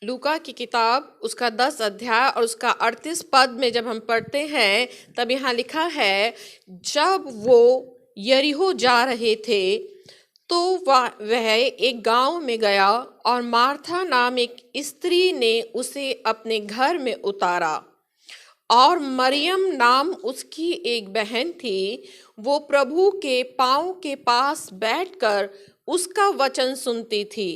लूका की किताब उसका 10 अध्याय और उसका 38 पद में जब हम पढ़ते हैं तब यहाँ लिखा है, जब वो यरीहो जा रहे थे तो वह एक गांव में गया और मार्था नाम एक स्त्री ने उसे अपने घर में उतारा और मरियम नाम उसकी एक बहन थी। वो प्रभु के पांव के पास बैठकर उसका वचन सुनती थी।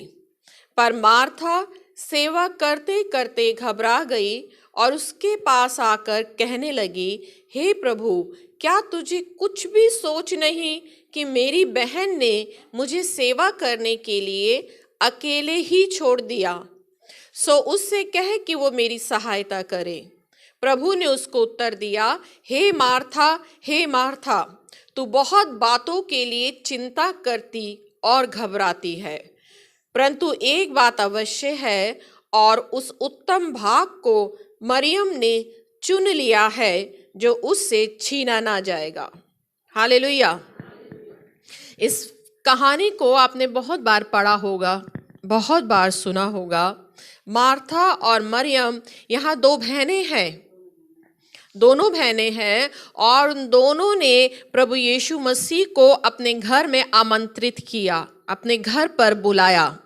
पर मार्था सेवा करते करते घबरा गई और उसके पास आकर कहने लगी, हे प्रभु, क्या तुझे कुछ भी सोच नहीं कि मेरी बहन ने मुझे सेवा करने के लिए अकेले ही छोड़ दिया? सो उससे कह कि वो मेरी सहायता करे। प्रभु ने उसको उत्तर दिया, हे मार्था, तू बहुत बातों के लिए चिंता करती और घबराती है, परंतु एक बात अवश्य है और उस उत्तम भाग को मरियम ने चुन लिया है जो उससे छीना ना जाएगा। हालेलुया। इस कहानी को आपने बहुत बार पढ़ा होगा, बहुत बार सुना होगा। मार्था और मरियम यहाँ दो बहनें हैं और उन दोनों ने प्रभु यीशु मसीह को अपने घर में आमंत्रित किया, अपने घर पर बुलाया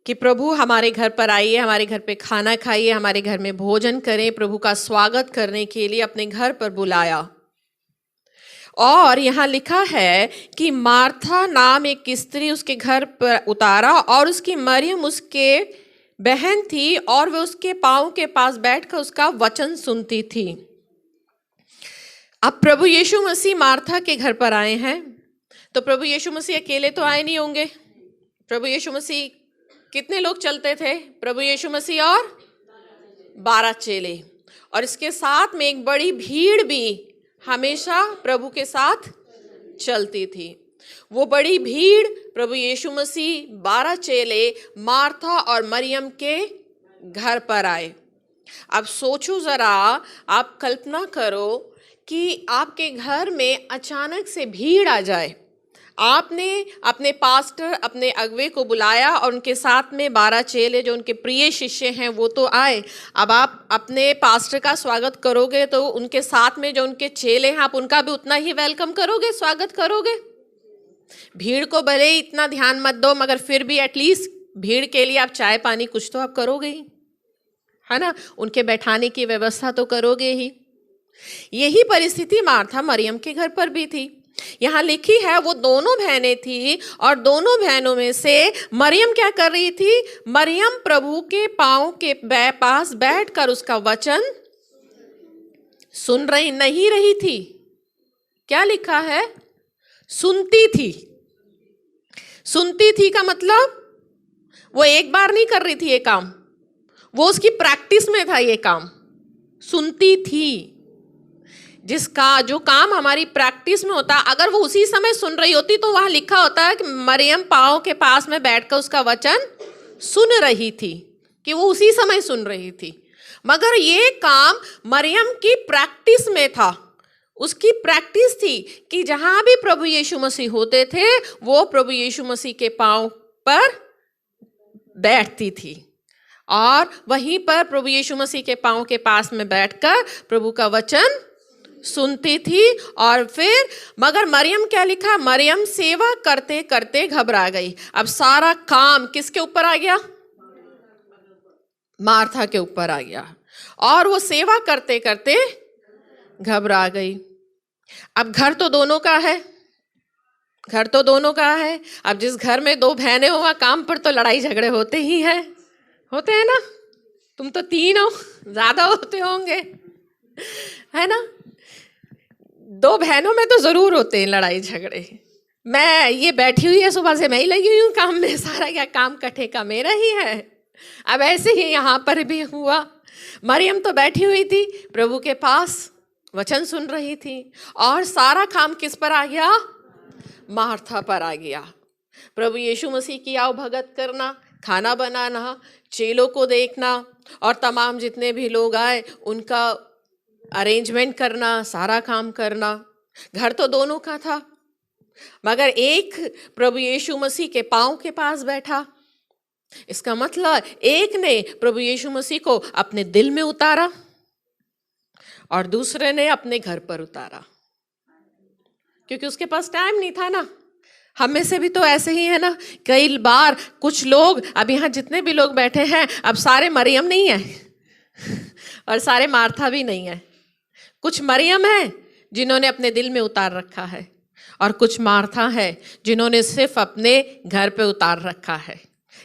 कि प्रभु हमारे घर पर आइए, हमारे घर पे खाना खाइए, हमारे घर में भोजन करें। प्रभु का स्वागत करने के लिए अपने घर पर बुलाया। और यहाँ लिखा है कि मार्था नाम एक स्त्री उसके घर पर उतारा और उसकी मरियम उसके बहन थी और वह उसके पांव के पास बैठकर उसका वचन सुनती थी। अब प्रभु यीशु मसीह मार्था के घर पर आए हैं, तो प्रभु यीशु मसीह अकेले तो आए नहीं होंगे। प्रभु यीशु मसीह कितने लोग चलते थे? प्रभु यीशु मसीह और 12 चेले, और इसके साथ में एक बड़ी भीड़ भी हमेशा प्रभु के साथ चलती थी। वो बड़ी भीड़ प्रभु यीशु मसीह, 12 चेले, मार्था और मरियम के घर पर आए। अब सोचो जरा, आप कल्पना करो कि आपके घर में अचानक से भीड़ आ जाए। आपने अपने पास्टर, अपने अगुवे को बुलाया और उनके साथ में 12 चेले जो उनके प्रिय शिष्य हैं वो तो आए। अब आप अपने पास्टर का स्वागत करोगे तो उनके साथ में जो उनके चेले हैं आप उनका भी उतना ही वेलकम करोगे, स्वागत करोगे। भीड़ को भले ही इतना ध्यान मत दो, मगर फिर भी एटलीस्ट भीड़ के लिए आप चाय पानी कुछ तो आप करोगे ही, है ना? उनके बैठाने की व्यवस्था तो करोगे ही। यही परिस्थिति मार्था मरियम के घर पर भी थी। यहाँ लिखी है वो दोनों बहनें थी और दोनों बहनों में से मरियम क्या कर रही थी? मरियम प्रभु के पांव के पास बैठकर उसका वचन सुन रही नहीं रही थी। क्या लिखा है? सुनती थी। सुनती थी का मतलब वो एक बार नहीं कर रही थी ये काम, वो उसकी प्रैक्टिस में था ये काम। सुनती थी। जिसका जो काम हमारी प्रैक्टिस में होता, अगर वो उसी समय सुन रही होती तो वहां लिखा होता है कि मरियम पांव के पास में बैठकर उसका वचन सुन रही थी, कि वो उसी समय सुन रही थी। मगर ये काम मरियम की प्रैक्टिस में था। उसकी प्रैक्टिस थी कि जहां भी प्रभु यीशु मसीह होते थे वो प्रभु यीशु मसीह के पांव पर बैठती थी और वहीं पर प्रभु यीशु मसीह के पांव के पास में बैठकर प्रभु का वचन सुनती थी। और फिर मगर मरियम क्या लिखा? मरियम सेवा करते करते घबरा गई। अब सारा काम किसके ऊपर आ गया? मार्था के ऊपर आ गया और वो सेवा करते करते घबरा गई। अब घर तो दोनों का है, घर तो दोनों का है। अब जिस घर में दो बहनें हो वहां काम पर तो लड़ाई झगड़े होते ही है, होते हैं ना? तुम तो 3 हो, ज्यादा होते होंगे, है ना? 2 बहनों में तो जरूर होते हैं लड़ाई झगड़े। मैं ये बैठी हुई है सुबह से, मैं ही लगी हुई हूँ काम में, सारा क्या काम का ठेका मेरा ही है। अब ऐसे ही यहाँ पर भी हुआ। मरियम तो बैठी हुई थी प्रभु के पास, वचन सुन रही थी और सारा काम किस पर आ गया? मार्था पर आ गया। प्रभु यीशु मसीह की आओ भगत करना, खाना बनाना, चेलों को देखना और तमाम जितने भी लोग आए उनका अरेंजमेंट करना, सारा काम करना। घर तो दोनों का था, मगर एक प्रभु यीशु मसीह के पांव के पास बैठा इसका मतलब एक ने प्रभु यीशु मसीह को अपने दिल में उतारा और दूसरे ने अपने घर पर उतारा, क्योंकि उसके पास टाइम नहीं था ना। हम में से भी तो ऐसे ही है ना, कई बार कुछ लोग, अब यहाँ जितने भी लोग बैठे हैं, अब सारे मरियम नहीं है और सारे मार्था भी नहीं है। कुछ मरियम है जिन्होंने अपने दिल में उतार रखा है, और कुछ मार्था है जिन्होंने सिर्फ अपने घर पे उतार रखा है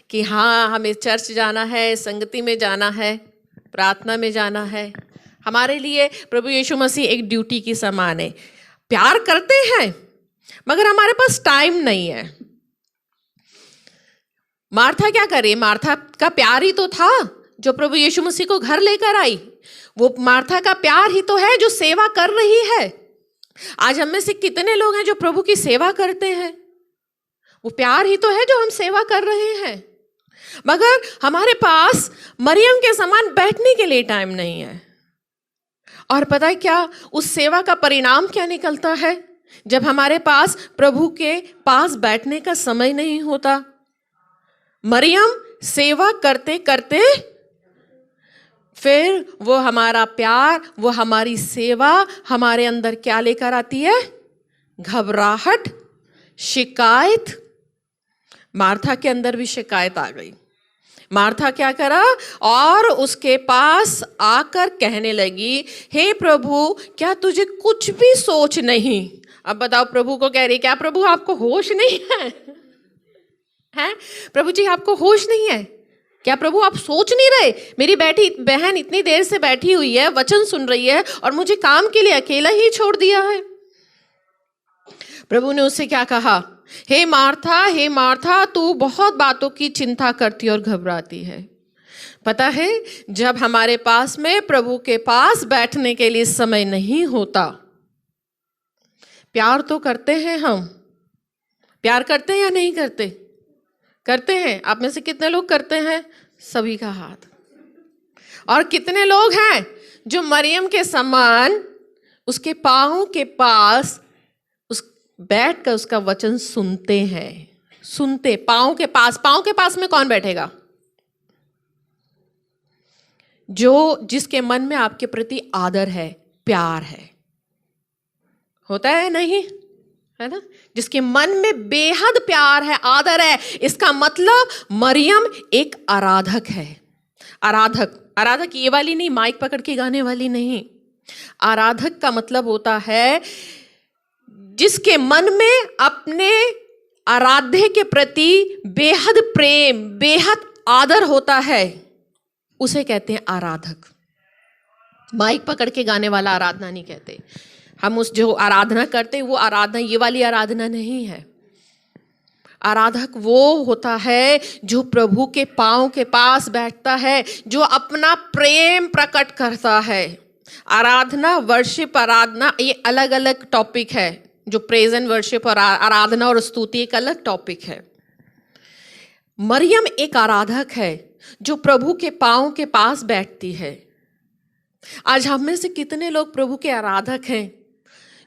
कि हाँ, हमें चर्च जाना है, संगति में जाना है, प्रार्थना में जाना है। हमारे लिए प्रभु यीशु मसीह एक ड्यूटी की समान है। प्यार करते हैं मगर हमारे पास टाइम नहीं है। मार्था क्या करे? मार्था का प्यार ही तो था जो प्रभु यीशु मसीह को घर लेकर आई। वो मार्था का प्यार ही तो है जो सेवा कर रही है। आज हम में से कितने लोग हैं जो प्रभु की सेवा करते हैं? वो प्यार ही तो है जो हम सेवा कर रहे हैं, मगर हमारे पास मरियम के समान बैठने के लिए टाइम नहीं है। और पता है क्या, उस सेवा का परिणाम क्या निकलता है? जब हमारे पास प्रभु के पास बैठने का समय नहीं होता, मरियम सेवा करते करते फिर वो हमारा प्यार, वो हमारी सेवा हमारे अंदर क्या लेकर आती है? घबराहट, शिकायत। मार्था के अंदर भी शिकायत आ गई। मार्था क्या करा? और उसके पास आकर कहने लगी, हे प्रभु, क्या तुझे कुछ भी सोच नहीं? अब बताओ, प्रभु को कह रही, क्या प्रभु आपको होश नहीं है? हैं? प्रभु जी आपको होश नहीं है क्या? प्रभु आप सोच नहीं रहे? मेरी बैठी बहन इतनी देर से बैठी हुई है, वचन सुन रही है, और मुझे काम के लिए अकेला ही छोड़ दिया है। प्रभु ने उससे क्या कहा? हे मार्था, तू बहुत बातों की चिंता करती और घबराती है। पता है, जब हमारे पास में प्रभु के पास बैठने के लिए समय नहीं होता, प्यार तो करते हैं हम। प्यार करते हैं या नहीं करते? करते हैं। आप में से कितने लोग करते हैं? सभी का हाथ। और कितने लोग हैं जो मरियम के समान उसके पांव के पास बैठ कर उसका वचन सुनते हैं? सुनते, पांव के पास में कौन बैठेगा? जिसके मन में आपके प्रति आदर है, प्यार है। होता है नहीं? है ना? जिसके मन में बेहद प्यार है, आदर है। इसका मतलब मरियम एक आराधक है। आराधक ये वाली नहीं, माइक पकड़ के गाने वाली नहीं। आराधक का मतलब होता है जिसके मन में अपने आराध्य के प्रति बेहद प्रेम, बेहद आदर होता है, उसे कहते हैं आराधक। माइक पकड़ के गाने वाला आराधना नहीं कहते। हम उस जो आराधना करते हैं वो आराधना ये वाली आराधना नहीं है। आराधक वो होता है जो प्रभु के पांव के पास बैठता है, जो अपना प्रेम प्रकट करता है। आराधना, वर्शिप, आराधना ये अलग अलग टॉपिक है। जो प्रेज एंड वर्शिप और आराधना और स्तुति एक अलग टॉपिक है। मरियम एक आराधक है जो प्रभु के पांव के पास बैठती है। आज हम में से कितने लोग प्रभु के आराधक हैं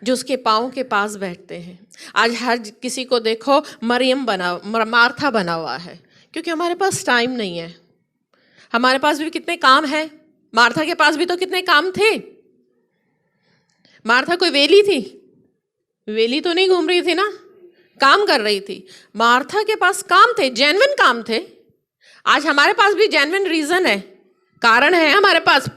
जो उसके पांव के पास बैठते हैं? आज हर किसी को देखो मार्था बना हुआ है, क्योंकि हमारे पास टाइम नहीं है। हमारे पास भी कितने काम है। मार्था के पास भी तो कितने काम थे। मार्था कोई वेली थी? वेली तो नहीं घूम रही थी ना, काम कर रही थी। मार्था के पास काम थे, जेन्युइन काम थे। आज हमारे पास भी जेन्युइन रीजन है, कारण है हमारे पास।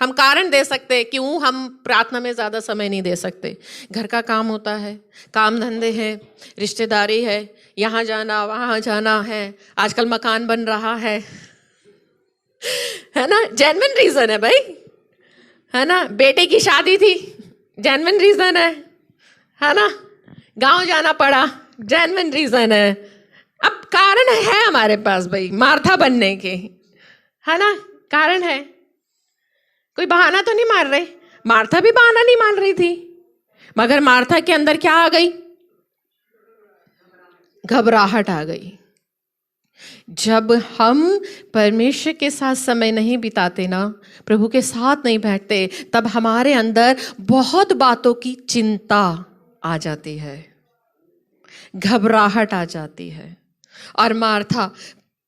हम कारण दे सकते हैं क्यों हम प्रार्थना में ज़्यादा समय नहीं दे सकते। घर का काम होता है, काम धंधे हैं, रिश्तेदारी है, यहाँ जाना वहाँ जाना है, आजकल मकान बन रहा है ना? जेन्युइन रीज़न है भाई, है ना? बेटे की शादी थी, जेन्युइन रीज़न है ना? गांव जाना पड़ा, जेन्युइन रीज़न है। अब कारण है हमारे पास भाई मार्था बनने के, है ना? कारण है। कोई बहाना तो नहीं मार रहे। मार्था भी बहाना नहीं मान रही थी, मगर मार्था के अंदर क्या आ गई? घबराहट आ गई। जब हम परमेश्वर के साथ समय नहीं बिताते ना, प्रभु के साथ नहीं बैठते, तब हमारे अंदर बहुत बातों की चिंता आ जाती है, घबराहट आ जाती है। और मार्था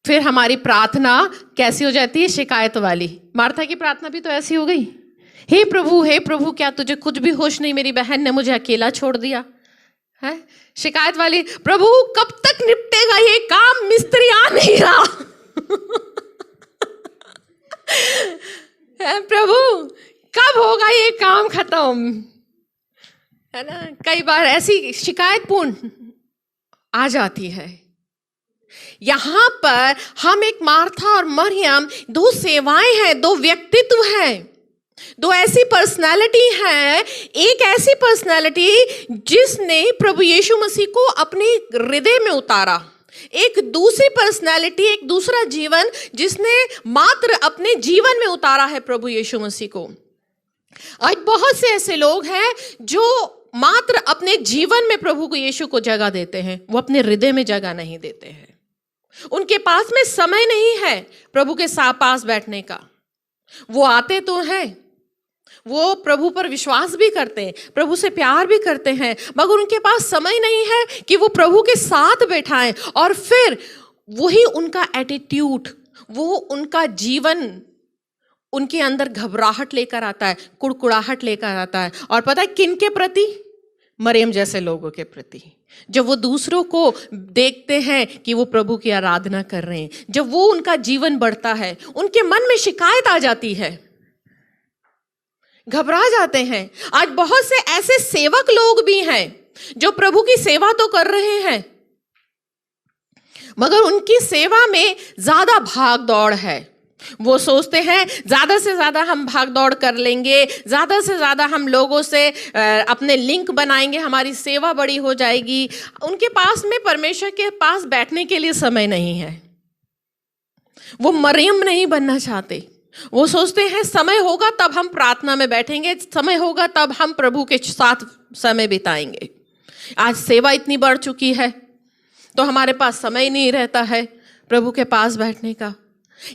फिर हमारी प्रार्थना कैसी हो जाती है? शिकायत वाली। मार्था की प्रार्थना भी तो ऐसी हो गई, हे प्रभु क्या तुझे कुछ भी होश नहीं, मेरी बहन ने मुझे अकेला छोड़ दिया है। शिकायत वाली, प्रभु कब तक निपटेगा ये काम, मिस्त्री आ नहीं रहा है प्रभु कब होगा ये काम खत्म, है ना। कई बार ऐसी शिकायत पूर्ण आ जाती है। यहां पर हम एक मार्था और मरियम, दो सेवाएं हैं, दो व्यक्तित्व हैं, दो ऐसी पर्सनालिटी है। एक ऐसी पर्सनालिटी जिसने प्रभु यीशु मसीह को अपने हृदय में उतारा, एक दूसरी पर्सनालिटी, एक दूसरा जीवन जिसने मात्र अपने जीवन में उतारा है प्रभु यीशु मसीह को। आज बहुत से ऐसे लोग हैं जो मात्र अपने जीवन में प्रभु को यीशु को जगह देते हैं, वो अपने हृदय में जगह नहीं देते हैं। उनके पास में समय नहीं है प्रभु के पास बैठने का। वो आते तो हैं, वो प्रभु पर विश्वास भी करते हैं, प्रभु से प्यार भी करते हैं, मगर उनके पास समय नहीं है कि वो प्रभु के साथ बैठाएं। और फिर वही उनका एटीट्यूड, वो उनका जीवन उनके अंदर घबराहट लेकर आता है, कुड़कुड़ाहट लेकर आता है। और पता है किन के प्रति? मरियम जैसे लोगों के प्रति। जब वो दूसरों को देखते हैं कि वो प्रभु की आराधना कर रहे हैं, जब वो उनका जीवन बढ़ता है, उनके मन में शिकायत आ जाती है, घबरा जाते हैं। आज बहुत से ऐसे सेवक लोग भी हैं जो प्रभु की सेवा तो कर रहे हैं, मगर उनकी सेवा में ज्यादा भाग दौड़ है। वो सोचते हैं ज्यादा से ज्यादा हम भाग दौड़ कर लेंगे, ज्यादा से ज्यादा हम लोगों से अपने लिंक बनाएंगे, हमारी सेवा बड़ी हो जाएगी। उनके पास में परमेश्वर के पास बैठने के लिए समय नहीं है। वो मरियम नहीं बनना चाहते। वो सोचते हैं समय होगा तब हम प्रार्थना में बैठेंगे, समय होगा तब हम प्रभु के साथ समय बिताएंगे। आज सेवा इतनी बढ़ चुकी है तो हमारे पास समय नहीं रहता है प्रभु के पास बैठने का।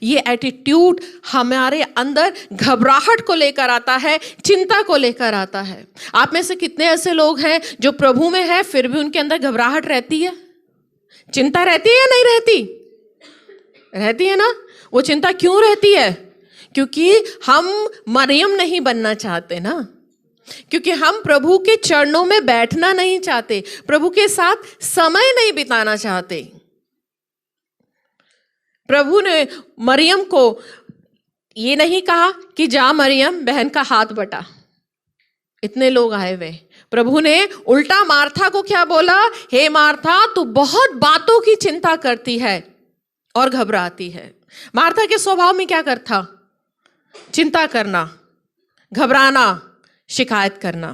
ये एटीट्यूड हमारे अंदर घबराहट को लेकर आता है, चिंता को लेकर आता है। आप में से कितने ऐसे लोग हैं जो प्रभु में है फिर भी उनके अंदर घबराहट रहती है, चिंता रहती है या नहीं रहती? रहती है ना। वो चिंता क्यों रहती है? क्योंकि हम मरियम नहीं बनना चाहते ना, क्योंकि हम प्रभु के चरणों में बैठना नहीं चाहते, प्रभु के साथ समय नहीं बिताना चाहते। प्रभु ने मरियम को ये नहीं कहा कि जा मरियम बहन का हाथ बटा, इतने लोग आए हुए। प्रभु ने उल्टा मार्था को क्या बोला? हे मार्था, तू बहुत बातों की चिंता करती है और घबराती है। मार्था के स्वभाव में क्या करता? चिंता करना, घबराना, शिकायत करना।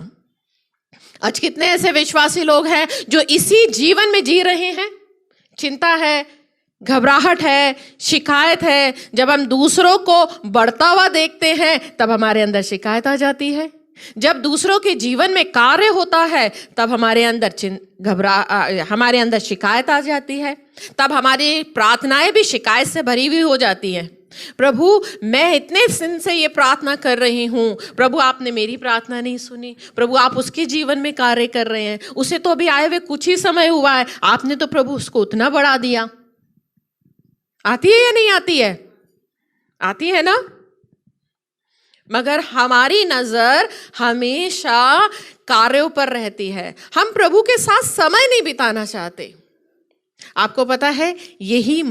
आज कितने ऐसे विश्वासी लोग हैं जो इसी जीवन में जी रहे हैं। चिंता है, घबराहट है, शिकायत है। जब हम दूसरों को बढ़ता हुआ देखते हैं तब हमारे अंदर शिकायत आ जाती है। जब दूसरों के जीवन में कार्य होता है तब हमारे अंदर हमारे अंदर शिकायत आ जाती है। तब हमारी प्रार्थनाएं भी शिकायत से भरी हुई हो जाती है। प्रभु, मैं इतने दिन से ये प्रार्थना कर रही हूँ, प्रभु आपने मेरी प्रार्थना नहीं सुनी। प्रभु आप उसके जीवन में कार्य कर रहे हैं, उसे तो अभी आए हुए कुछ ही समय हुआ है, आपने तो प्रभु उसको उतना बढ़ा दिया। आती है या नहीं आती है? आती है ना। मगर हमारी नजर हमेशा कार्यों पर रहती है, हम प्रभु के साथ समय नहीं बिताना चाहते। आपको पता है यही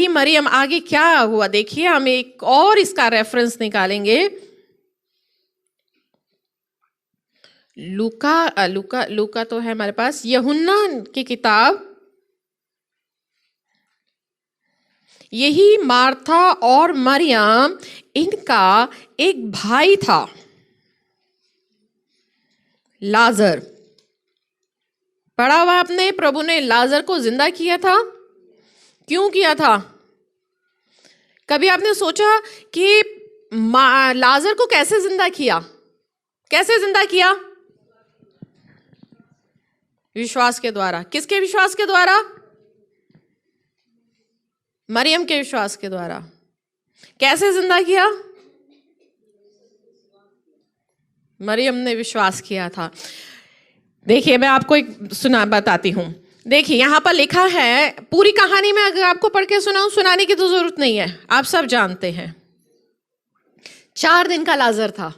मरियम आगे क्या हुआ देखिए। हम एक और इसका रेफरेंस निकालेंगे। लूका तो है हमारे पास। यूहन्ना की किताब। यही मार्था और मरियम, इनका एक भाई था लाजर। पढ़ा हुआ आपने, प्रभु ने लाजर को जिंदा किया था। क्यों किया था? कभी आपने सोचा कि लाजर को कैसे जिंदा किया? कैसे जिंदा किया? विश्वास के द्वारा। किसके विश्वास के द्वारा? मरियम के विश्वास के द्वारा। कैसे जिंदा किया? मरियम ने विश्वास किया था। देखिए मैं आपको एक बताती हूं। देखिए यहाँ पर लिखा है, पूरी कहानी में अगर आपको पढ़ के सुनाऊं, सुनाने की तो जरूरत नहीं है, आप सब जानते हैं। 4 दिन का लाजर था,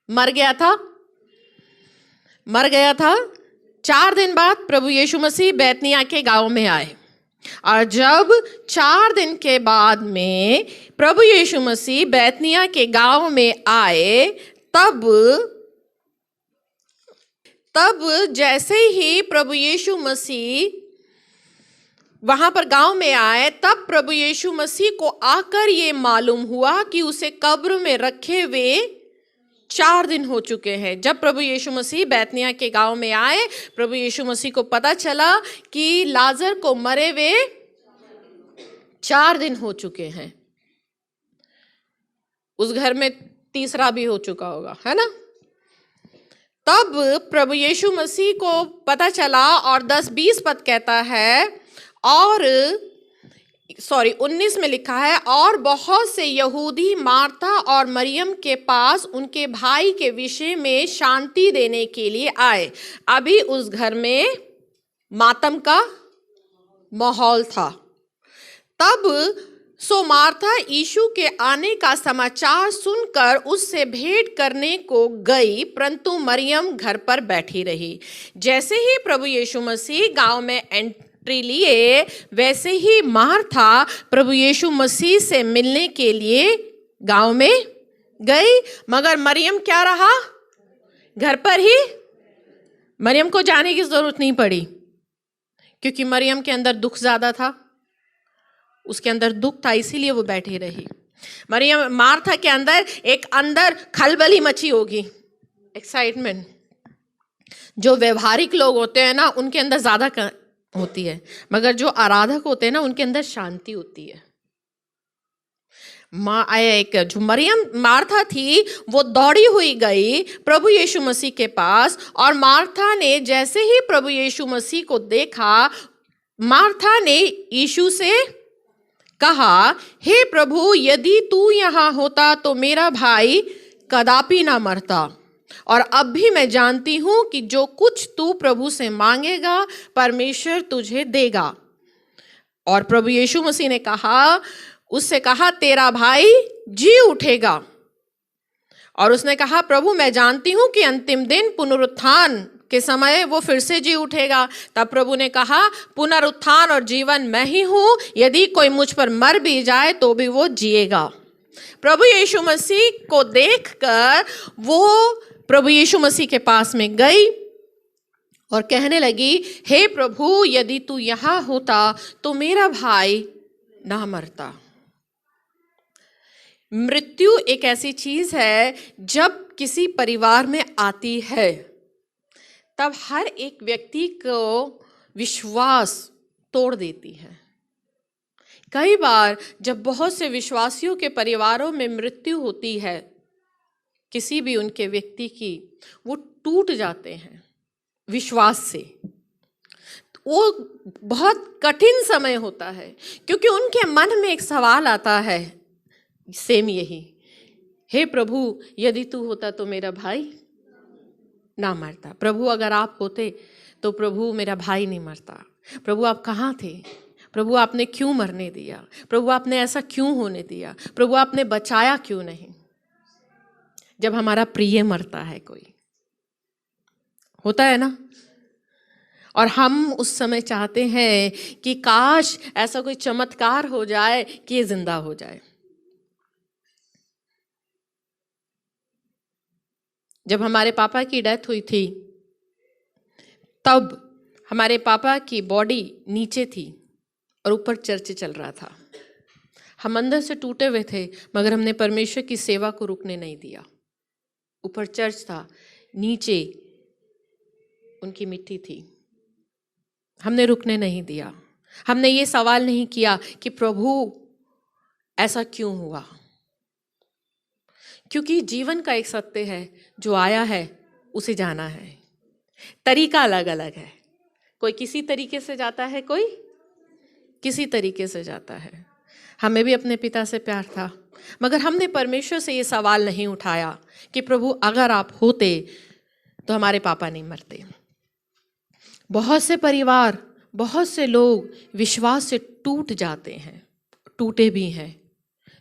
मर गया था। 4 दिन बाद प्रभु यीशु मसीह बैतनिय्याह के गांव में आए, और जब 4 दिन के बाद में प्रभु यीशु मसीह बैतनिय्याह के गांव में आए, तब जैसे ही प्रभु यीशु मसीह वहां पर गांव में आए, तब प्रभु यीशु मसीह को आकर ये मालूम हुआ कि उसे कब्र में रखे हुए 4 दिन हो चुके हैं। जब प्रभु यीशु मसीह बैतनिय्याह के गांव में आए, प्रभु यीशु मसीह को पता चला कि लाजर को मरे हुए 4 दिन हो चुके हैं। उस घर में तीसरा भी हो चुका होगा, है ना। तब प्रभु यीशु मसीह को पता चला, और 10-20 पद कहता है, और 19 में लिखा है, और बहुत से यहूदी मार्था और मरियम के पास उनके भाई के विषय में शांति देने के लिए आए। अभी उस घर में मातम का माहौल था। तब मार्था यीशु के आने का समाचार सुनकर उससे भेंट करने को गई, परंतु मरियम घर पर बैठी रही। जैसे ही प्रभु यीशु मसीह गांव में एंट्री लिए, वैसे ही मार्था प्रभु यीशु मसीह से मिलने के लिए गांव में गई, मगर मरियम क्या रहा, घर पर ही। मरियम को जाने की जरूरत नहीं पड़ी, क्योंकि मरियम के अंदर दुख ज्यादा था, उसके अंदर दुख था, इसीलिए वो बैठी रही। मार्था के अंदर खलबली मची होगी, एक्साइटमेंट। जो व्यवहारिक लोग होते हैं ना, उनके अंदर ज्यादा होती है, मगर जो आराधक होते हैं ना, उनके अंदर शांति होती है। जो मार्था थी, वो दौड़ी हुई गई प्रभु यीशु मसीह के पास, और मार्था ने जैसे ही प्रभु यीशु मसीह को देखा, मार्था ने यीशु से कहा, हे प्रभु, यदि तू यहाँ होता तो मेरा भाई कदापि ना मरता। और अब भी मैं जानती हूं कि जो कुछ तू प्रभु से मांगेगा, परमेश्वर तुझे देगा। और प्रभु यीशु मसीह ने उससे कहा, तेरा भाई जी उठेगा। और उसने कहा, प्रभु, मैं जानती हूं कि अंतिम दिन पुनरुत्थान के समय वो फिर से जी उठेगा। तब प्रभु ने कहा, पुनरुत्थान और जीवन मैं ही हूं, यदि कोई मुझ पर मर भी जाए तो भी वो जिएगा। प्रभु यीशु मसीह को देखकर वो प्रभु यीशु मसीह के पास में गई और कहने लगी, हे प्रभु, यदि तू यहां होता तो मेरा भाई ना मरता। मृत्यु एक ऐसी चीज है, जब किसी परिवार में आती है, तब हर एक व्यक्ति को विश्वास तोड़ देती है। कई बार जब बहुत से विश्वासियों के परिवारों में मृत्यु होती है, किसी भी उनके व्यक्ति की, वो टूट जाते हैं विश्वास से। वो बहुत कठिन समय होता है, क्योंकि उनके मन में एक सवाल आता है, सेम यही, हे प्रभु, यदि तू होता तो मेरा भाई ना मरता। प्रभु, अगर आप होते तो प्रभु मेरा भाई नहीं मरता। प्रभु, आप कहाँ थे? प्रभु, आपने क्यों मरने दिया? प्रभु, आपने ऐसा क्यों होने दिया? प्रभु, आपने बचाया क्यों नहीं? जब हमारा प्रिय मरता है, कोई होता है ना, और हम उस समय चाहते हैं कि काश ऐसा कोई चमत्कार हो जाए कि ये जिंदा हो जाए। जब हमारे पापा की डेथ हुई थी, तब हमारे पापा की बॉडी नीचे थी और ऊपर चर्च चल रहा था। हम अंदर से टूटे हुए थे, मगर हमने परमेश्वर की सेवा को रुकने नहीं दिया। ऊपर चर्च था, नीचे उनकी मिट्टी थी, हमने रुकने नहीं दिया। हमने ये सवाल नहीं किया कि प्रभु ऐसा क्यों हुआ, क्योंकि जीवन का एक सत्य है, जो आया है उसे जाना है। तरीका अलग अलग है, कोई किसी तरीके से जाता है, कोई किसी तरीके से जाता है। हमें भी अपने पिता से प्यार था, मगर हमने परमेश्वर से ये सवाल नहीं उठाया कि प्रभु अगर आप होते तो हमारे पापा नहीं मरते। बहुत से परिवार बहुत से लोग विश्वास से टूट जाते हैं, टूटे भी हैं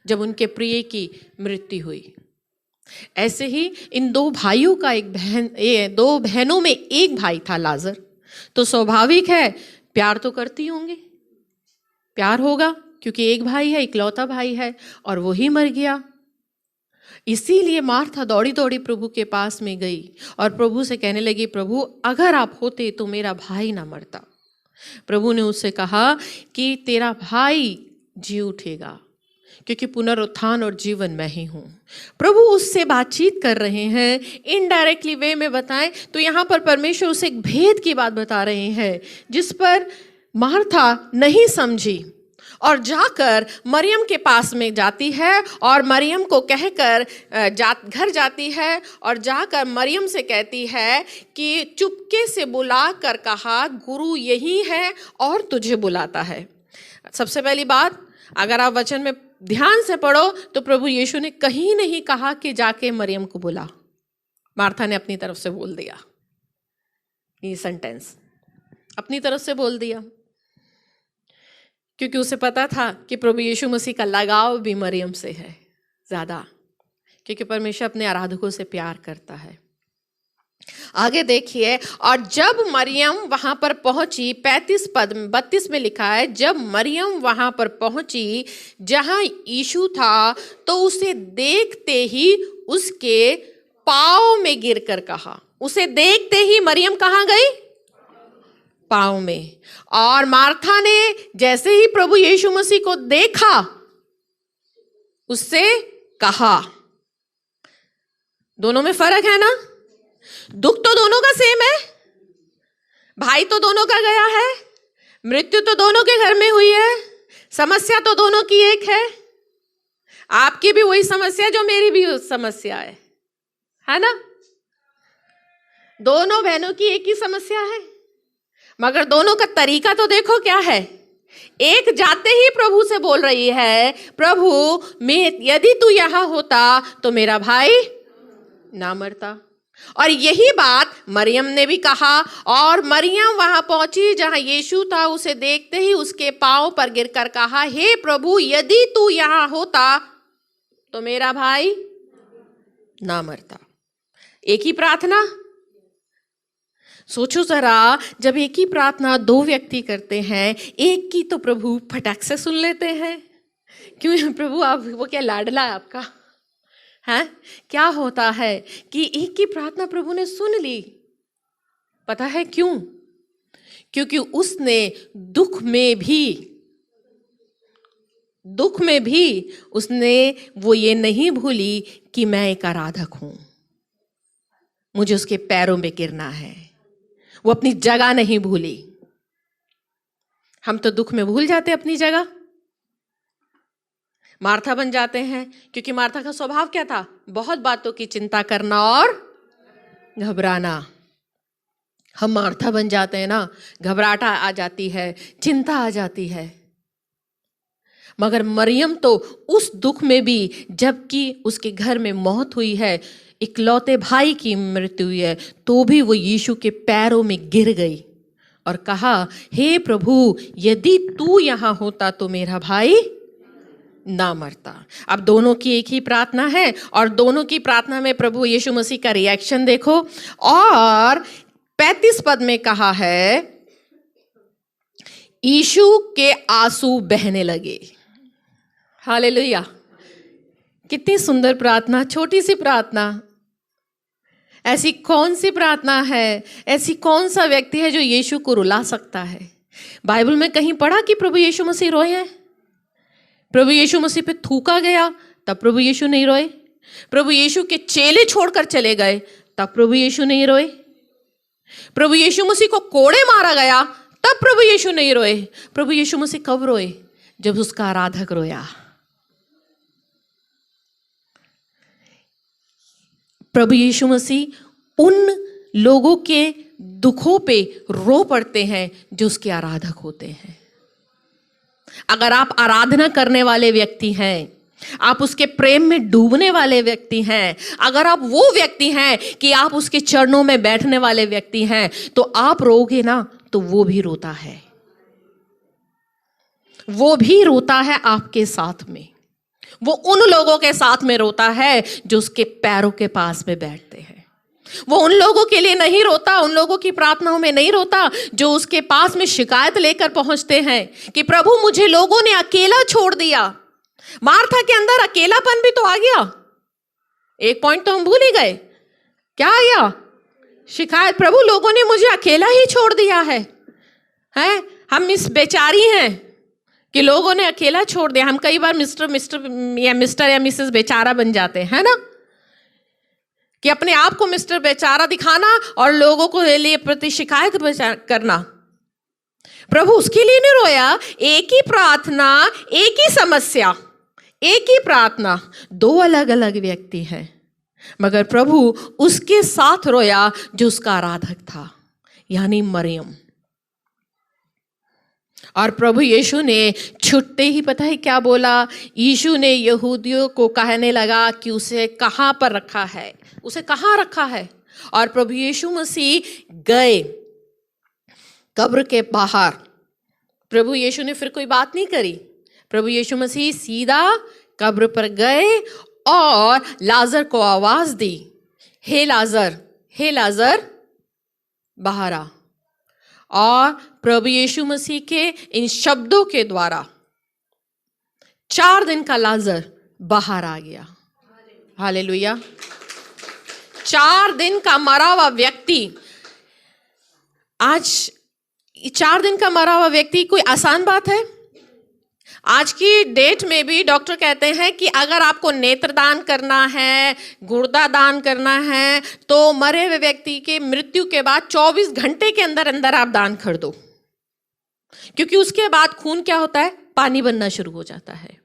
जब उनके प्रिय की मृत्यु हुई। ऐसे ही इन दो भाइयों का दो बहनों में एक भाई था लाजर। तो स्वाभाविक है प्यार तो करती होंगी, प्यार होगा क्योंकि एक भाई है, इकलौता भाई है, और वो ही मर गया। इसीलिए मार्था दौड़ी दौड़ी प्रभु के पास में गई और प्रभु से कहने लगी, प्रभु अगर आप होते तो मेरा भाई ना मरता। प्रभु ने उससे कहा कि तेरा भाई जी उठेगा, क्योंकि पुनरुत्थान और जीवन मैं ही हूं। प्रभु उससे बातचीत कर रहे हैं, इनडायरेक्टली वे में बताएं तो यहाँ पर परमेश्वर उसे एक भेद की बात बता रहे हैं जिस पर मार्था नहीं समझी, और जाकर मरियम के पास में जाती है और मरियम को कहकर घर जाती है और जाकर मरियम से कहती है कि चुपके से बुला कर कहा, गुरु यही है और तुझे बुलाता है। सबसे पहली बात, अगर आप वचन में ध्यान से पढ़ो तो प्रभु यीशु ने कहीं नहीं कहा कि जाके मरियम को बुला। मार्था ने अपनी तरफ से बोल दिया, ये सेंटेंस अपनी तरफ से बोल दिया, क्योंकि उसे पता था कि प्रभु यीशु मसीह का लगाव भी मरियम से है ज़्यादा, क्योंकि परमेश्वर अपने आराधकों से प्यार करता है। आगे देखिए, और जब मरियम वहां पर पहुंची, 32 में लिखा है, जब मरियम वहां पर पहुंची जहां यीशु था तो उसे देखते ही उसके पाँव में गिरकर कहा। उसे देखते ही मरियम कहाँ गई? पाँव में। और मार्था ने जैसे ही प्रभु यीशु मसीह को देखा उससे कहा। दोनों में फर्क है ना? दुख तो दोनों का सेम है, भाई तो दोनों का गया है, मृत्यु तो दोनों के घर में हुई है, समस्या तो दोनों की एक है। आपकी भी वही समस्या जो मेरी भी समस्या है ना? दोनों बहनों की एक ही समस्या है, मगर दोनों का तरीका तो देखो क्या है। एक जाते ही प्रभु से बोल रही है, प्रभु यदि तू यहां होता तो मेरा भाई ना मरता। और यही बात मरियम ने भी कहा, और मरियम वहां पहुंची जहां यीशु था, उसे देखते ही उसके पांव पर गिरकर कहा, हे प्रभु यदि तू यहां होता तो मेरा भाई ना मरता। एक ही प्रार्थना, सोचो जरा, जब एक ही प्रार्थना दो व्यक्ति करते हैं, एक की तो प्रभु फटाक से सुन लेते हैं। क्यों प्रभु, आप वो क्या लाडला है आपका? है क्या होता है कि एक की प्रार्थना प्रभु ने सुन ली। पता है क्यों? क्योंकि उसने दुख में भी उसने वो ये नहीं भूली कि मैं एक आराधक हूं, मुझे उसके पैरों में गिरना है। वो अपनी जगह नहीं भूली। हम तो दुख में भूल जाते अपनी जगह, मार्था बन जाते हैं, क्योंकि मार्था का स्वभाव क्या था? बहुत बातों की चिंता करना और घबराना। हम मार्था बन जाते हैं ना, घबराहट आ जाती है, चिंता आ जाती है। मगर मरियम तो उस दुख में भी, जबकि उसके घर में मौत हुई है, इकलौते भाई की मृत्यु हुई है, तो भी वो यीशु के पैरों में गिर गई और कहा, हे प्रभु यदि तू यहां होता तो मेरा भाई ना मरता। अब दोनों की एक ही प्रार्थना है, और दोनों की प्रार्थना में प्रभु यीशु मसीह का रिएक्शन देखो। और 35 पद में कहा है, यीशु के आंसू बहने लगे। हालेलुया! कितनी सुंदर प्रार्थना, छोटी सी प्रार्थना। ऐसी कौन सी प्रार्थना है, ऐसी कौन सा व्यक्ति है जो यीशु को रुला सकता है? बाइबल में कहीं पढ़ा कि प्रभु यीशु मसीह रोए हैं? प्रभु यीशु मसीह पे थूका गया तब प्रभु यीशु नहीं रोए? प्रभु यीशु के चेले छोड़कर चले गए तब प्रभु यीशु नहीं रोए? प्रभु यीशु मसीह को कोड़े मारा गया तब प्रभु यीशु नहीं रोए? प्रभु यीशु मसीह कब रोए? जब उसका आराधक रोया। प्रभु यीशु मसीह उन लोगों के दुखों पे रो पड़ते हैं जो उसके आराधक होते हैं। अगर आप आराधना करने वाले व्यक्ति हैं, आप उसके प्रेम में डूबने वाले व्यक्ति हैं, अगर आप वो व्यक्ति हैं कि आप उसके चरणों में बैठने वाले व्यक्ति हैं, तो आप रोगे ना तो वो भी रोता है। वो भी रोता है आपके साथ में। वो उन लोगों के साथ में रोता है जो उसके पैरों के पास में बैठते हैं। वो उन लोगों के लिए नहीं रोता, उन लोगों की प्रार्थनाओं में नहीं रोता जो उसके पास में शिकायत लेकर पहुंचते हैं कि प्रभु मुझे लोगों ने अकेला छोड़ दिया। मार्था के अंदर अकेलापन भी तो आ गया। एक पॉइंट तो हम भूल ही गए, क्या आ गया? शिकायत, प्रभु लोगों ने मुझे अकेला ही छोड़ दिया है। हम इस बेचारी हैं कि लोगों ने अकेला छोड़ दिया। हम कई बार मिस्टर या मिसेस बेचारा बन जाते हैं ना, कि अपने आप को मिस्टर बेचारा दिखाना और लोगों को लिए प्रति शिकायत करना। प्रभु उसके लिए नहीं रोया। एक ही प्रार्थना, एक ही समस्या, एक ही प्रार्थना, दो अलग अलग व्यक्ति हैं, मगर प्रभु उसके साथ रोया जो उसका आराधक था, यानी मरियम। और प्रभु यीशु ने छुट्टे ही पता है क्या बोला? यीशु ने यहूदियों को कहने लगा कि उसे कहाँ पर रखा है, उसे कहाँ रखा है। और प्रभु यीशु मसीह गए कब्र के बाहर। प्रभु यीशु ने फिर कोई बात नहीं करी। प्रभु यीशु मसीह सीधा कब्र पर गए और लाजर को आवाज दी, हे लाजर, हे लाजर बाहर आ। और प्रभु यीशु मसीह के इन शब्दों के द्वारा 4 दिन का लाजर बाहर आ गया। हालेलुया। 4 दिन का मरा हुआ व्यक्ति, आज 4 दिन का मरा हुआ व्यक्ति कोई आसान बात है? आज की डेट में भी डॉक्टर कहते हैं कि अगर आपको नेत्र दान करना है, गुर्दा दान करना है, तो मरे हुए व्यक्ति के मृत्यु के बाद 24 घंटे के अंदर अंदर आप दान कर दो, क्योंकि उसके बाद खून क्या होता है? पानी बनना शुरू हो जाता है,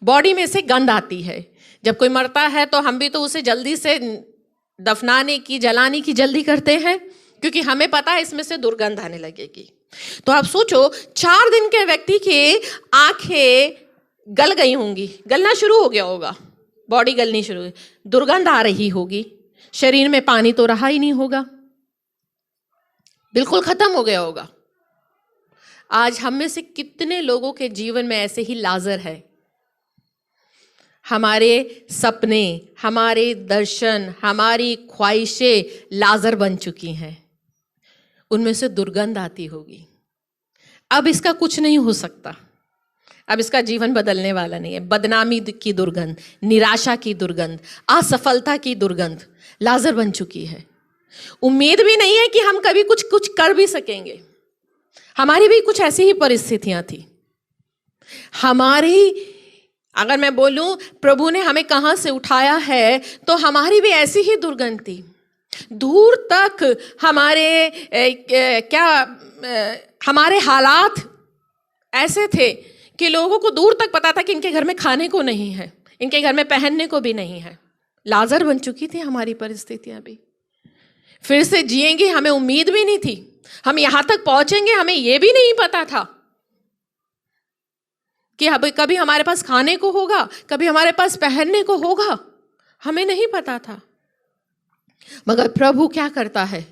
बॉडी में से गंध आती है। जब कोई मरता है तो हम भी तो उसे जल्दी से दफनाने की, जलाने की जल्दी करते हैं, क्योंकि हमें पता है इसमें से दुर्गंध आने लगेगी। तो आप सोचो 4 दिन के व्यक्ति के आंखें गल गई होंगी, गलना शुरू हो गया होगा, बॉडी गलनी शुरू, दुर्गंध आ रही होगी, शरीर में पानी तो रहा ही नहीं होगा, बिल्कुल खत्म हो गया होगा। आज हम में से कितने लोगों के जीवन में ऐसे ही लाजर है? हमारे सपने, हमारे दर्शन, हमारी ख्वाहिशें लाजर बन चुकी हैं, उनमें से दुर्गंध आती होगी। अब इसका कुछ नहीं हो सकता, अब इसका जीवन बदलने वाला नहीं है। बदनामी की दुर्गंध, निराशा की दुर्गंध, असफलता की दुर्गंध लाजर बन चुकी है। उम्मीद भी नहीं है कि हम कभी कुछ कर भी सकेंगे। हमारी भी कुछ ऐसी ही परिस्थितियां थी। हमारी, अगर मैं बोलूं प्रभु ने हमें कहां से उठाया है, तो हमारी भी ऐसी ही दुर्गंध थी। दूर तक हमारे हालात ऐसे थे कि लोगों को दूर तक पता था कि इनके घर में खाने को नहीं है, इनके घर में पहनने को भी नहीं है। लाजर बन चुकी थी हमारी परिस्थितियां भी। फिर से जिएंगे हमें उम्मीद भी नहीं थी, हम यहां तक पहुंचेंगे हमें यह भी नहीं पता था कि कभी हमारे पास खाने को होगा, कभी हमारे पास पहनने को होगा, हमें नहीं पता था। मगर प्रभु क्या करता है?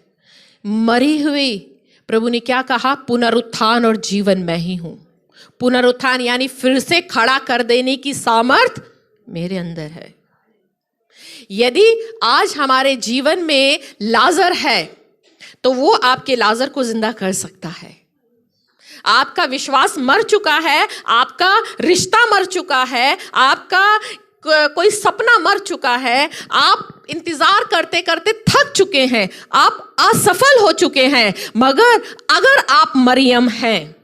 मरी हुई, प्रभु ने क्या कहा? पुनरुत्थान और जीवन मैं ही हूं। पुनरुत्थान यानी फिर से खड़ा कर देने की सामर्थ मेरे अंदर है। यदि आज हमारे जीवन में लाजर है, तो वो आपके लाजर को जिंदा कर सकता है। आपका विश्वास मर चुका है, आपका रिश्ता मर चुका है, आपका कोई सपना मर चुका है, आप इंतजार करते करते थक चुके हैं, आप असफल हो चुके हैं। मगर अगर आप मरियम हैं,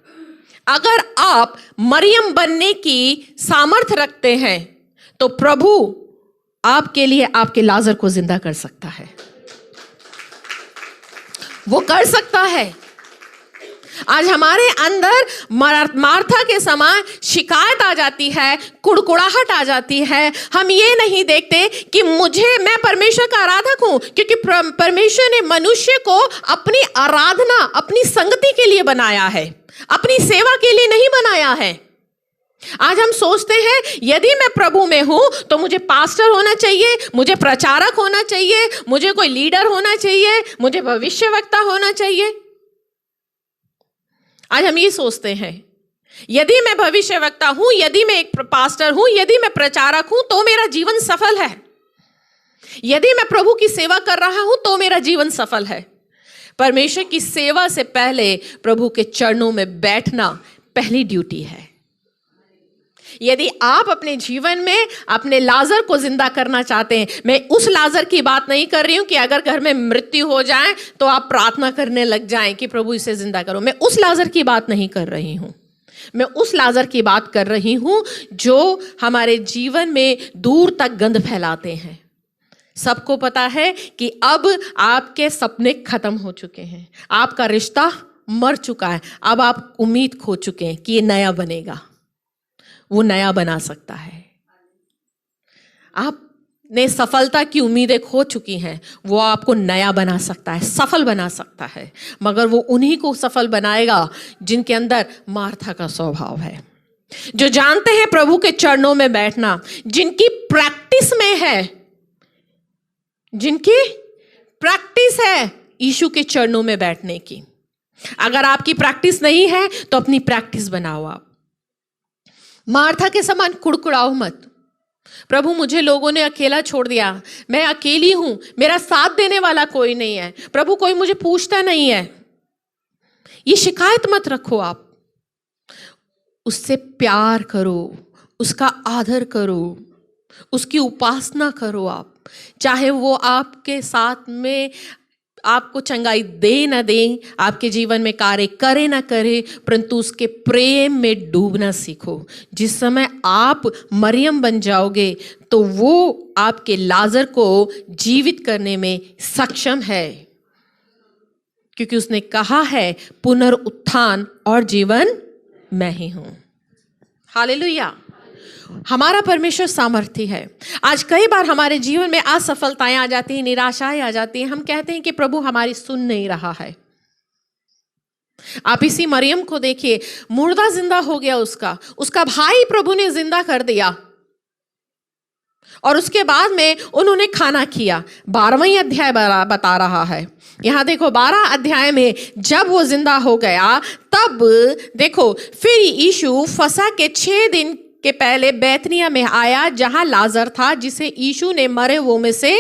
अगर आप मरियम बनने की सामर्थ्य रखते हैं, तो प्रभु आपके लिए आपके लाजर को जिंदा कर सकता है। वो कर सकता है। आज हमारे अंदर मार्था के समान शिकायत आ जाती है, कुड़कुड़ाहट आ जाती है। हम ये नहीं देखते कि मैं परमेश्वर का आराधक हूं, क्योंकि परमेश्वर ने मनुष्य को अपनी आराधना, अपनी संगति के लिए बनाया है, अपनी सेवा के लिए नहीं बनाया है। आज हम सोचते हैं यदि मैं प्रभु में हूं तो मुझे पास्टर होना चाहिए, मुझे प्रचारक होना चाहिए, मुझे कोई लीडर होना चाहिए, मुझे भविष्यवक्ता होना चाहिए। आज हम ये सोचते हैं, यदि मैं भविष्यवक्ता हूं, यदि मैं एक पास्टर हूं, यदि मैं प्रचारक हूं, तो मेरा जीवन सफल है। यदि मैं प्रभु की सेवा कर रहा हूं तो मेरा जीवन सफल है। परमेश्वर की सेवा से पहले प्रभु के चरणों में बैठना पहली ड्यूटी है। यदि आप अपने जीवन में अपने लाजर को जिंदा करना चाहते हैं, मैं उस लाजर की बात नहीं कर रही हूं कि अगर घर में मृत्यु हो जाए तो आप प्रार्थना करने लग जाएं कि प्रभु इसे जिंदा करो। मैं उस लाजर की बात नहीं कर रही हूं। मैं उस लाजर की बात कर रही हूं जो हमारे जीवन में दूर तक गंध फैलाते हैं। सबको पता है कि अब आपके सपने खत्म हो चुके हैं, आपका रिश्ता मर चुका है, अब आप उम्मीद खो चुके हैं कि ये नया बनेगा। वो नया बना सकता है। आपने सफलता की उम्मीदें खो चुकी हैं, वो आपको नया बना सकता है, सफल बना सकता है, मगर वो उन्हीं को सफल बनाएगा जिनके अंदर मार्था का स्वभाव है, जो जानते हैं प्रभु के चरणों में बैठना, जिनकी प्रैक्टिस में है, जिनकी प्रैक्टिस है यीशु के चरणों में बैठने की। अगर आपकी प्रैक्टिस नहीं है तो अपनी प्रैक्टिस बनाओ। आप मार्था के समान कुड़कुड़ाओ मत। प्रभु मुझे लोगों ने अकेला छोड़ दिया, मैं अकेली हूं, मेरा साथ देने वाला कोई नहीं है, प्रभु कोई मुझे पूछता नहीं है। ये शिकायत मत रखो। आप उससे प्यार करो, उसका आदर करो, उसकी उपासना करो। आप चाहे वो आपके साथ में आपको चंगाई दे ना दे, आपके जीवन में कार्य करे ना करे, परंतु उसके प्रेम में डूबना सीखो। जिस समय आप मरियम बन जाओगे तो वो आपके लाजर को जीवित करने में सक्षम है, क्योंकि उसने कहा है पुनरुत्थान और जीवन मैं ही हूं। हालेलुया। हमारा परमेश्वर सामर्थी है। आज कई बार हमारे जीवन में असफलताएं आ जाती हैं, निराशाएं आ जाती हैं, हम कहते हैं कि प्रभु हमारी सुन नहीं रहा है। आप इसी मरियम को देखिए, मुर्दा जिंदा हो गया, उसका भाई प्रभु ने जिंदा कर दिया और उसके बाद में उन्होंने खाना किया। 12वां अध्याय बता रहा है। यहां देखो 12 अध्याय में जब वो जिंदा हो गया तब देखो, फिर यीशु फसह के 6 दिन के पहले बैतनिया में आया जहां लाजर था जिसे यीशु ने मरे हुओं में से।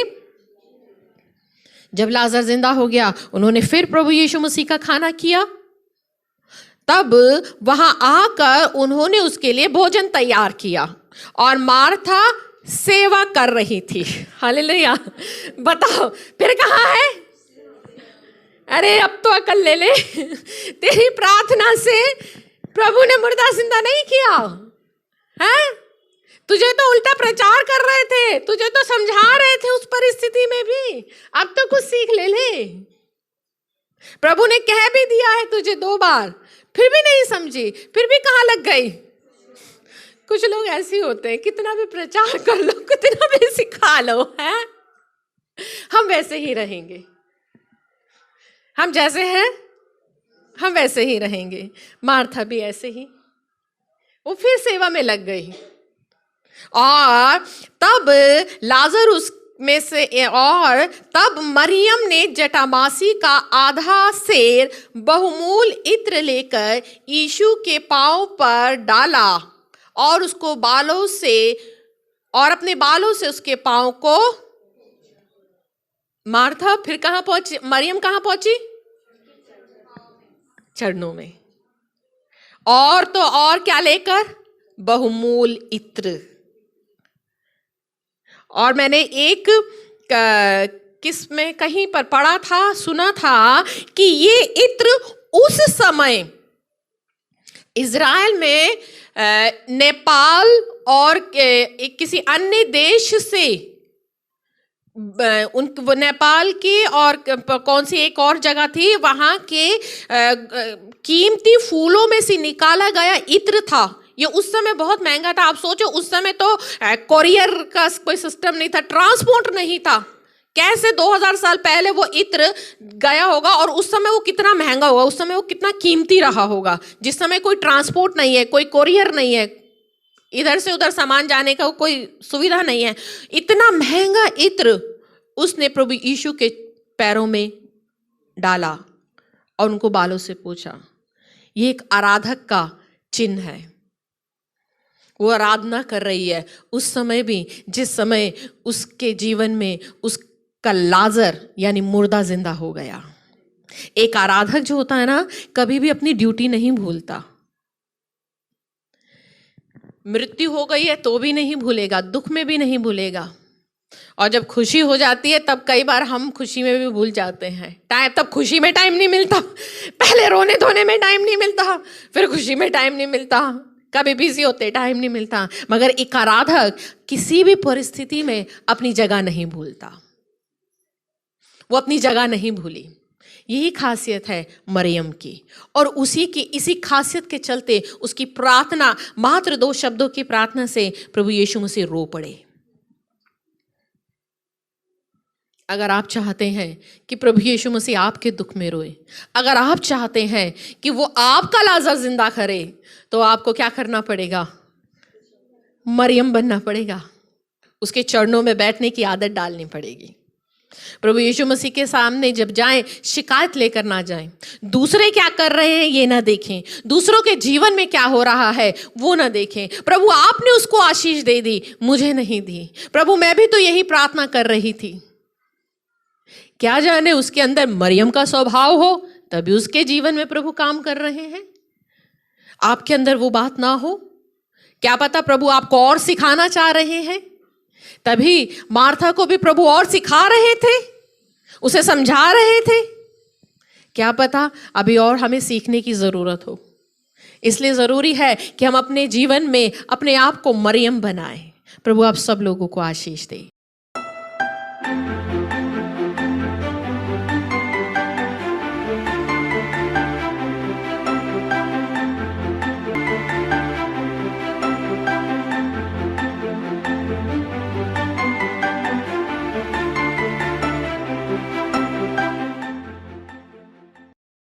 जब लाजर जिंदा हो गया उन्होंने फिर प्रभु यीशु मसीह का खाना किया। तब वहां आकर उन्होंने उसके लिए भोजन तैयार किया और मार्था सेवा कर रही थी। हालेलुया। बताओ फिर कहाँ है? अरे अब तो अकल ले ले। तेरी प्रार्थना से प्रभु ने मुर्दा जिंदा नहीं किया है। तुझे तो उल्टा प्रचार कर रहे थे, तुझे तो समझा रहे थे उस परिस्थिति में भी। अब तो कुछ सीख ले ले। प्रभु ने कह भी दिया है तुझे 2 बार, फिर भी नहीं समझी, फिर भी कहाँ लग गई। कुछ लोग ऐसे होते हैं, कितना भी प्रचार कर लो, कितना भी सिखा लो, है हम वैसे ही रहेंगे। हम जैसे हैं हम वैसे ही रहेंगे। मार्था भी ऐसे ही, वो फिर सेवा में लग गई। और तब लाजर उसमें से, और तब मरियम ने जटामासी का आधा सेर बहुमूल इत्र लेकर यीशु के पांव पर डाला और उसको बालों से, और अपने बालों से उसके पांव को। मार्था फिर कहां पहुंची? मरियम कहां पहुंची? चरणों में। और तो और क्या लेकर? बहुमूल इत्र। और मैंने एक किसमें कहीं पर पढ़ा था, सुना था कि ये इत्र उस समय इज़राइल में नेपाल और किसी अन्य देश से, नेपाल की और कौन सी एक और जगह थी, वहां के कीमती फूलों में से निकाला गया इत्र था। ये उस समय बहुत महंगा था। आप सोचो उस समय तो कोरियर का कोई सिस्टम नहीं था, ट्रांसपोर्ट नहीं था। कैसे 2000 साल पहले वो इत्र गया होगा और उस समय वो कितना महंगा होगा, उस समय वो कितना कीमती रहा होगा, जिस समय कोई ट्रांसपोर्ट नहीं है, कोई कोरियर नहीं है, इधर से उधर सामान जाने का कोई सुविधा नहीं है। इतना महंगा इत्र उसने प्रभु यीशु के पैरों में डाला और उनको बालों से पूछा। ये एक आराधक का चिन्ह है। वो आराधना कर रही है उस समय भी जिस समय उसके जीवन में उसका लाजर यानी मुर्दा जिंदा हो गया। एक आराधक जो होता है ना, कभी भी अपनी ड्यूटी नहीं भूलता। मृत्यु हो गई है तो भी नहीं भूलेगा, दुख में भी नहीं भूलेगा। और जब खुशी हो जाती है तब कई बार हम खुशी में भी भूल जाते हैं। तब खुशी में टाइम नहीं मिलता, पहले रोने धोने में टाइम नहीं मिलता, फिर खुशी में टाइम नहीं मिलता, कभी बिजी होते टाइम नहीं मिलता। मगर एक आराधक किसी भी परिस्थिति में अपनी जगह नहीं भूलता। वो अपनी जगह नहीं भूली। यही खासियत है मरियम की। और इसी खासियत के चलते उसकी प्रार्थना, मात्र 2 शब्दों की प्रार्थना से प्रभु यीशु मसीह रो पड़े। अगर आप चाहते हैं कि प्रभु यीशु मसीह आपके दुख में रोए, अगर आप चाहते हैं कि वो आपका लाजर जिंदा करे, तो आपको क्या करना पड़ेगा? मरियम बनना पड़ेगा। उसके चरणों में बैठने की आदत डालनी पड़ेगी। प्रभु यीशु मसीह के सामने जब जाएं, शिकायत लेकर ना जाएं। दूसरे क्या कर रहे हैं ये ना देखें, दूसरों के जीवन में क्या हो रहा है वो ना देखें। प्रभु आपने उसको आशीष दे दी, मुझे नहीं दी। प्रभु मैं भी तो यही प्रार्थना कर रही थी। क्या जाने उसके अंदर मरियम का स्वभाव हो, तभी उसके जीवन में प्रभु काम कर रहे हैं। आपके अंदर वो बात ना हो, क्या पता प्रभु आपको और सिखाना चाह रहे हैं। तभी मार्था को भी प्रभु और सिखा रहे थे, उसे समझा रहे थे। क्या पता अभी और हमें सीखने की जरूरत हो। इसलिए जरूरी है कि हम अपने जीवन में अपने आप को मरियम बनाएं। प्रभु आप सब लोगों को आशीष दे।